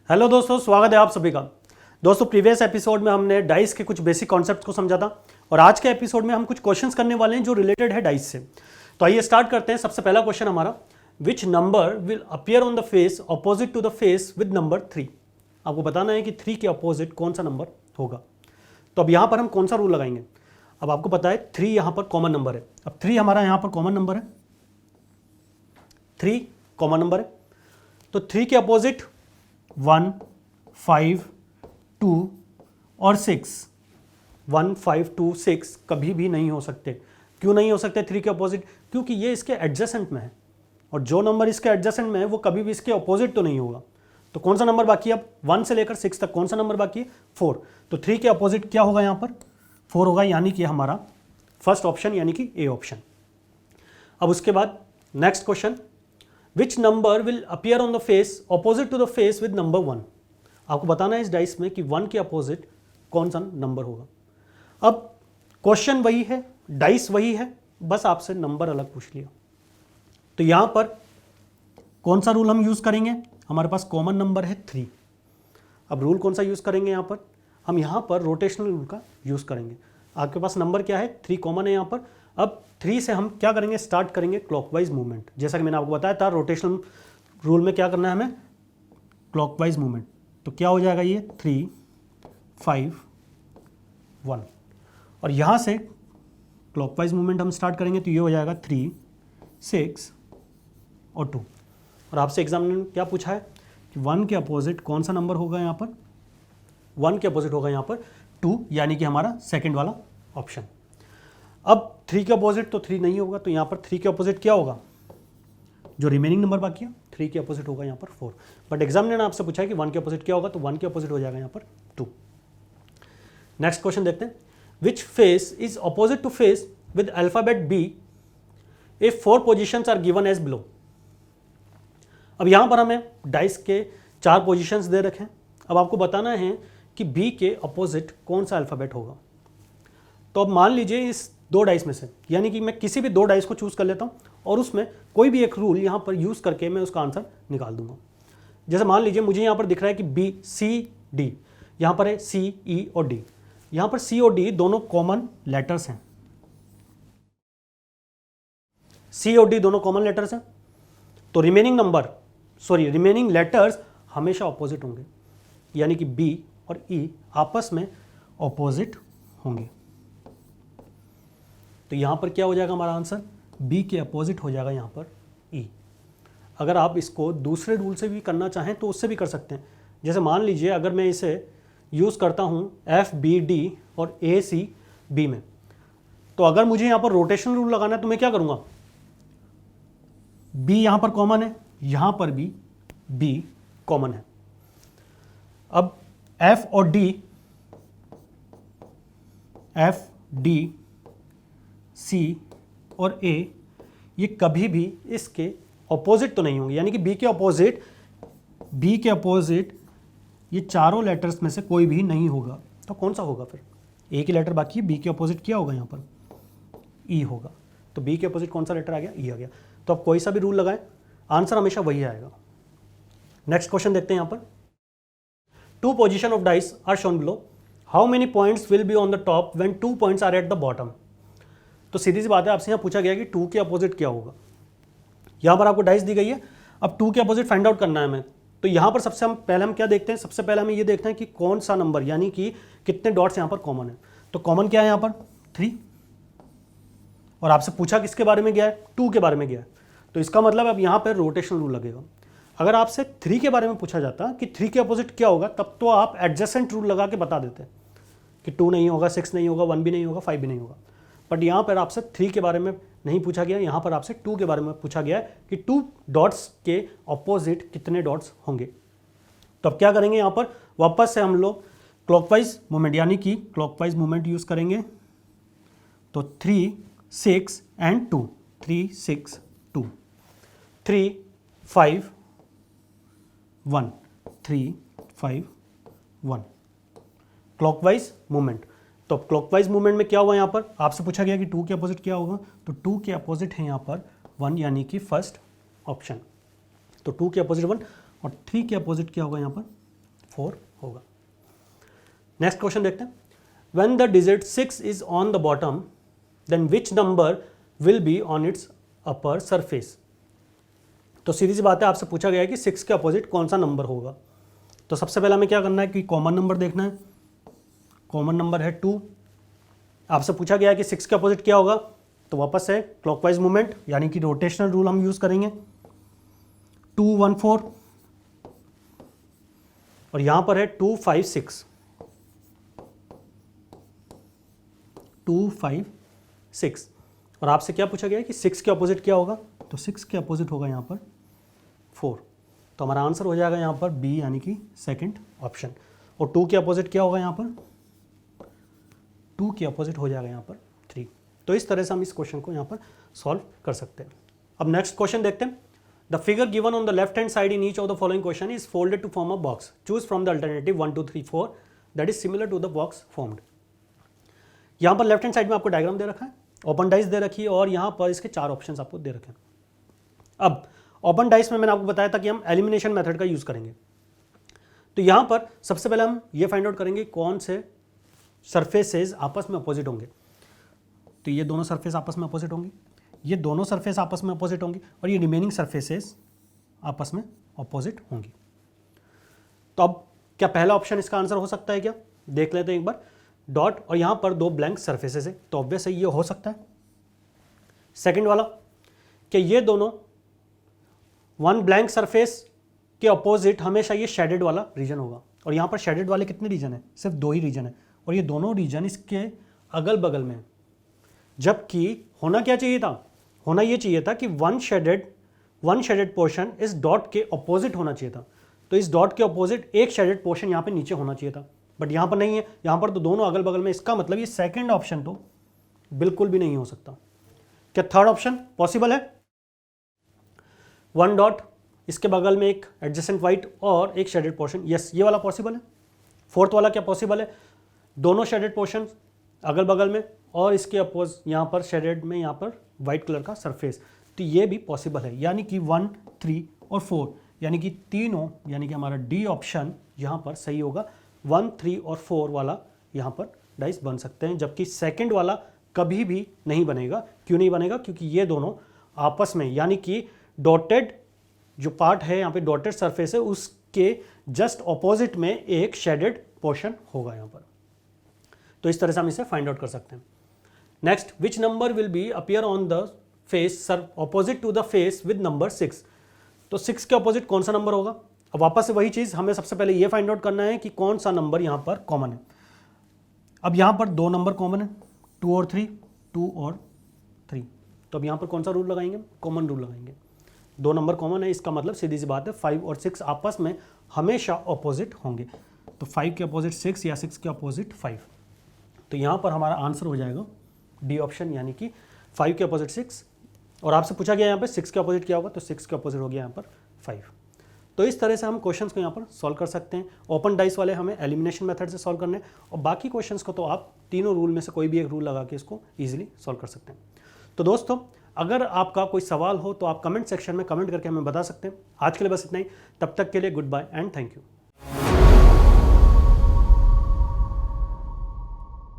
Hello दोस्तों, स्वागत है आप सभी का। दोस्तों, प्रीवियस एपिसोड में हमने डाइस के कुछ बेसिक कॉन्सेप्ट को समझा था और आज के एपिसोड में हम कुछ क्वेश्चंस करने वाले हैं जो रिलेटेड है डाइस से। तो आइए स्टार्ट करते हैं। सबसे पहला क्वेश्चन हमारा, which number will appear on the face opposite to the face with number 3। आपको बताना है कि 3 के अपोजिट कौन सा नंबर होगा। तो अब यहाँ पर हम कौन सा रूल लगाएंगे। अब आपको पता है 3 यहाँ पर कॉमन नंबर है। अब 3 हमारा यहाँ पर कॉमन नंबर है, 3 कॉमन नंबर है। तो 3 के अपोजिट 1, 5, 2 और 6, 1, 5, 2, 6 कभी भी नहीं हो सकते। क्यों नहीं हो सकते 3 के अपोजिट? क्योंकि ये इसके एडजेसेंट में है और जो नंबर इसके एडजेसेंट में है वो कभी भी इसके अपोजिट तो नहीं होगा। तो कौन सा नंबर बाकी है अब? 1 से लेकर 6 तक कौन सा नंबर बाकी है? 4। तो 3 के अपोजिट क्या होगा यहाँ पर? 4 होगा, यानी कि हमारा फर्स्ट ऑप्शन यानी कि ए ऑप्शन। अब उसके बाद next question, which number will appear on the face opposite to the face with number 1। आपको बताना है इस डाइस में कि 1 के अपोजिट कौन सा नंबर होगा। अब क्वेश्चन वही है, डाइस वही है, बस आपसे नंबर अलग पूछ लिया। तो यहां पर कौन सा रूल हम यूज करेंगे? हमारे पास कॉमन नंबर है 3। अब रूल कौन सा यूज करेंगे यहाँ पर? हम यहाँ पर रोटेशनल रूल का यूज करेंगे। आपके पास नंबर क्या है? 3 कॉमन है यहाँ पर। अब 3 से हम क्या करेंगे? स्टार्ट करेंगे क्लॉकवाइज मूवमेंट। जैसा कि मैंने आपको बताया था, रोटेशनल रूल में क्या करना है हमें? Clockwise movement. तो क्या हो जाएगा ये? 3, 5, 1। और यहाँ से क्लॉकवाइज मूवमेंट हम स्टार्ट करेंगे तो ये हो जाएगा 3, 6 और 2। और आपसे एग्जाम ने क्या पूछा है कि 1 के अपोजिट कौन सा नंबर होगा यहाँ पर? 1 के अपोजिट होगा यहाँ पर 2, यानी कि हमारा सेकेंड वाला ऑप्शन। अब 3 के अपोजिट तो 3 नहीं होगा, तो यहाँ पर 3 के अपोजिट क्या होगा? जो रिमेनिंग नंबर बाकी है 3 के अपोजिट होगा यहाँ पर 4। बट एग्जामिनर ने आपसे पूछा है कि 1 के अपोजिट क्या होगा, तो 1 के अपोजिट हो जाएगा यहाँ पर 2। नेक्स्ट क्वेश्चन देखते हैं, which face is opposite to face with alphabet B if 4 positions are given as below. अब यहाँ पर हमें डाइस के 4 पोजिशंस दे रखे हैं। अब आपको बताना है कि बी के अपोजिट कौन सा अल्फाबेट होगा। तो अब मान लीजिए इस 2 डाइस में से, यानी कि मैं किसी भी 2 डाइस को चूज कर लेता हूँ और उसमें कोई भी एक रूल यहाँ पर यूज करके मैं उसका आंसर निकाल दूंगा। जैसे मान लीजिए मुझे यहाँ पर दिख रहा है कि बी, सी, डी, यहाँ पर है सी, ई और डी। यहाँ पर सी और डी दोनों कॉमन लेटर्स हैं। सी और डी दोनों कॉमन लेटर्स हैं, तो रिमेनिंग लेटर्स हमेशा ऑपोजिट होंगे, यानी कि बी और ई आपस में ऑपोजिट होंगे। तो यहां पर क्या हो जाएगा हमारा आंसर? बी के अपोजिट हो जाएगा यहां पर ई। अगर आप इसको दूसरे रूल से भी करना चाहें तो उससे भी कर सकते हैं। जैसे मान लीजिए अगर मैं इसे यूज करता हूं एफ बी डी और ए सी बी में, तो अगर मुझे यहां पर रोटेशनल रूल लगाना है तो मैं क्या करूंगा? बी यहां पर कॉमन है, यहां पर भी बी कॉमन है। अब एफ और डी, एफ डी सी और ए ये कभी भी इसके ऑपोजिट तो नहीं होंगे, यानी कि बी के अपोजिट ये चारों लेटर्स में से कोई भी नहीं होगा। तो कौन सा होगा फिर? ए की लेटर बाकी है, बी के अपोजिट क्या होगा यहाँ पर? ई होगा। तो बी के अपोजिट कौन सा लेटर आ गया? ई आ गया। तो अब कोई सा भी रूल लगाएं, आंसर हमेशा वही आएगा। नेक्स्ट क्वेश्चन देखते हैं यहाँ पर, 2 position of dice are shown below, how many points will be on the top when 2 points are at the bottom. तो सीधी सी बात है, आपसे यहाँ पूछा गया कि 2 के अपोजिट क्या होगा। यहाँ पर आपको डाइस दी गई है, अब 2 के अपोजिट फाइंड आउट करना है हमें। तो यहाँ पर सबसे पहले हम क्या देखते हैं? सबसे पहले हमें ये देखना है कि कौन सा नंबर, यानी कि कितने डॉट्स यहाँ पर कॉमन है। तो कॉमन क्या है यहाँ पर? 3। और आपसे पूछा किसके बारे में गया है? 2 के बारे में गया है। तो इसका मतलब अब यहाँ पर रोटेशनल रूल लगेगा। अगर आपसे 3 के बारे में पूछा जाता कि 3 के अपोजिट क्या होगा, तब तो आप एडजेसेंट रूल लगा के बता देते कि 2 नहीं होगा, 6 नहीं होगा, 1 भी नहीं होगा, 5 भी नहीं होगा। बट यहाँ पर आपसे 3 के बारे में नहीं पूछा गया, यहाँ पर आपसे 2 के बारे में पूछा गया है कि 2 डॉट्स के अपोजिट कितने डॉट्स होंगे। तो अब क्या करेंगे? यहाँ पर वापस से हम लोग क्लॉकवाइज मूवमेंट, यानी कि क्लॉकवाइज मूवमेंट यूज करेंगे। तो 3, 6 एंड 2, 3, 6, 2, 3, 5, 1, 3, 5, 1 क्लॉकवाइज मूवमेंट। तो क्लॉकवाइज मूवमेंट में क्या हुआ? यहाँ पर आपसे पूछा गया कि 2 के अपोजिट क्या होगा, तो 2 के अपोजिट है यहाँ पर 1, यानी कि फर्स्ट ऑप्शन। तो 2 के अपोजिट 1 और 3 के अपोजिट क्या होगा यहाँ पर? 4 होगा। नेक्स्ट क्वेश्चन देखते हैं, when the digit 6 is on the bottom then which number will be on its upper surface. तो सीधी सी बात है, आपसे पूछा गया है कि 6 के अपोजिट कौन सा नंबर होगा। तो सबसे पहले हमें क्या करना है कि कॉमन नंबर देखना है। कॉमन नंबर है 2। आपसे पूछा गया है कि 6 के अपोजिट क्या होगा, तो वापस है क्लॉकवाइज मूवमेंट यानी कि रोटेशनल रूल हम यूज करेंगे। 2 1 4 और यहां पर है 2 5 6 2 5 6 और आपसे क्या पूछा गया है कि 6 के अपोजिट क्या होगा, तो 6 के अपोजिट होगा यहां पर 4। तो हमारा आंसर हो जाएगा यहां पर बी यानी कि सेकंड ऑप्शन। और 2 के अपोजिट क्या होगा यहां पर, 2 के अपोजिट हो जाएगा यहां पर 3। तो इस तरह से हम इस क्वेश्चन को यहां पर सॉल्व कर सकते हैं। अब नेक्स्ट क्वेश्चन देखते हैं, the figure given on the left hand side in each of the following question is folded to form a box, choose from the alternative 1 2 3 4 that is similar to the box formed. यहां पर left hand side में आपको diagram दे रखा है, open dice दे रखी है और यहां पर इसके 4 ऑप्शंस आपको दे रखे हैं। अब ओपन डाइस में मैंने आपको बताया था कि हम एलिमिनेशन मेथड का यूज करेंगे। तो यहां पर सबसे पहले हम ये फाइंड आउट करेंगे कौन से सरफेसेस आपस में अपोजिट होंगे। तो ये दोनों सरफेस आपस में अपोजिट होंगी, ये दोनों सरफेस आपस में अपोजिट होंगी और ये रिमेनिंग सरफेसेस आपस में अपोजिट होंगी। तो अब क्या पहला ऑप्शन इसका आंसर हो सकता है क्या, देख लेते हैं एक बार। डॉट और यहां पर 2 ब्लैंक सरफेसेस है, तो ऑब्वियस है ये हो सकता है। सेकंड वाला, कि ये दोनों 1 ब्लैंक सरफेस के अपोजिट हमेशा ये शेडेड वाला रीजन होगा। और यहां पर शेडेड वाले कितने रीजन है, सिर्फ 2 ही रीजन है और ये दोनों रीजन इसके अगल बगल में है। जबकि होना क्या चाहिए था, होना ये चाहिए था कि वन शेडेड पोर्शन इस डॉट के अपोजिट होना चाहिए था। तो इस डॉट के अपोजिट एक शेडेड पोर्शन यहाँ पे नीचे होना चाहिए था, बट यहाँ पर नहीं है, यहाँ पर तो दोनों अगल बगल में। इसका मतलब ये सेकंड ऑप्शन तो बिल्कुल भी नहीं हो सकता। क्या थर्ड ऑप्शन पॉसिबल है, 1 डॉट इसके बगल में एक एडजेसेंट वाइट और एक शेडेड पोर्शन, यस ये वाला पॉसिबल है। फोर्थ वाला क्या पॉसिबल है, दोनों शेडेड पोर्शन अगल बगल में और इसके अपोज यहाँ पर शेडेड में यहाँ पर वाइट कलर का सरफेस, तो ये भी पॉसिबल है। यानी कि 1 3 और 4 यानी कि तीनों, यानी कि हमारा डी ऑप्शन यहाँ पर सही होगा। 1 3 और 4 वाला यहाँ पर डाइस बन सकते हैं, जबकि सेकंड वाला कभी भी नहीं बनेगा। क्यों नहीं बनेगा, क्योंकि ये दोनों आपस में, यानी कि डॉटेड जो पार्ट है यहाँ पे डॉटेड सरफेस है उसके जस्ट ऑपोजिट में एक शेडेड पोर्शन होगा यहाँ पर। तो इस तरह से हम इसे फाइंड आउट कर सकते हैं। Next, which number will be appear on the face opposite to the face with number 6। तो 6 के ऑपोजिट कौन सा नंबर होगा। अब वापस से वही चीज, हमें सबसे पहले ये फाइंड आउट करना है कि कौन सा नंबर यहाँ पर कॉमन है। अब यहाँ पर 2 नंबर कॉमन है, 2 और 3, 2 और 3। तो अब यहाँ पर कौन सा रूल लगाएंगे, कॉमन रूल लगाएंगे। 2 नंबर कॉमन है, इसका मतलब सीधी सी बात है 5 और 6 आपस में हमेशा ऑपोजिट होंगे। तो 5 के अपोजिट 6 या 6 के अपोजिट 5। तो यहाँ पर हमारा आंसर हो जाएगा डी ऑप्शन, यानी कि 5 के अपोजिट 6। और आपसे पूछा गया यहाँ पे 6 के अपोजिट क्या होगा, तो 6 के अपोजिट हो गया यहाँ पर 5। तो इस तरह से हम क्वेश्चंस को यहाँ पर सॉल्व कर सकते हैं। ओपन डाइस वाले हमें एलिमिनेशन मेथड से सॉल्व करने हैं और बाकी क्वेश्चंस को तो आप तीनों रूल में से कोई भी एक रूल लगा के इसको ईजिली सॉल्व कर सकते हैं। तो दोस्तों, अगर आपका कोई सवाल हो तो आप कमेंट सेक्शन में कमेंट करके हमें बता सकते हैं। आज के लिए बस इतना ही, तब तक के लिए good bye and thank you.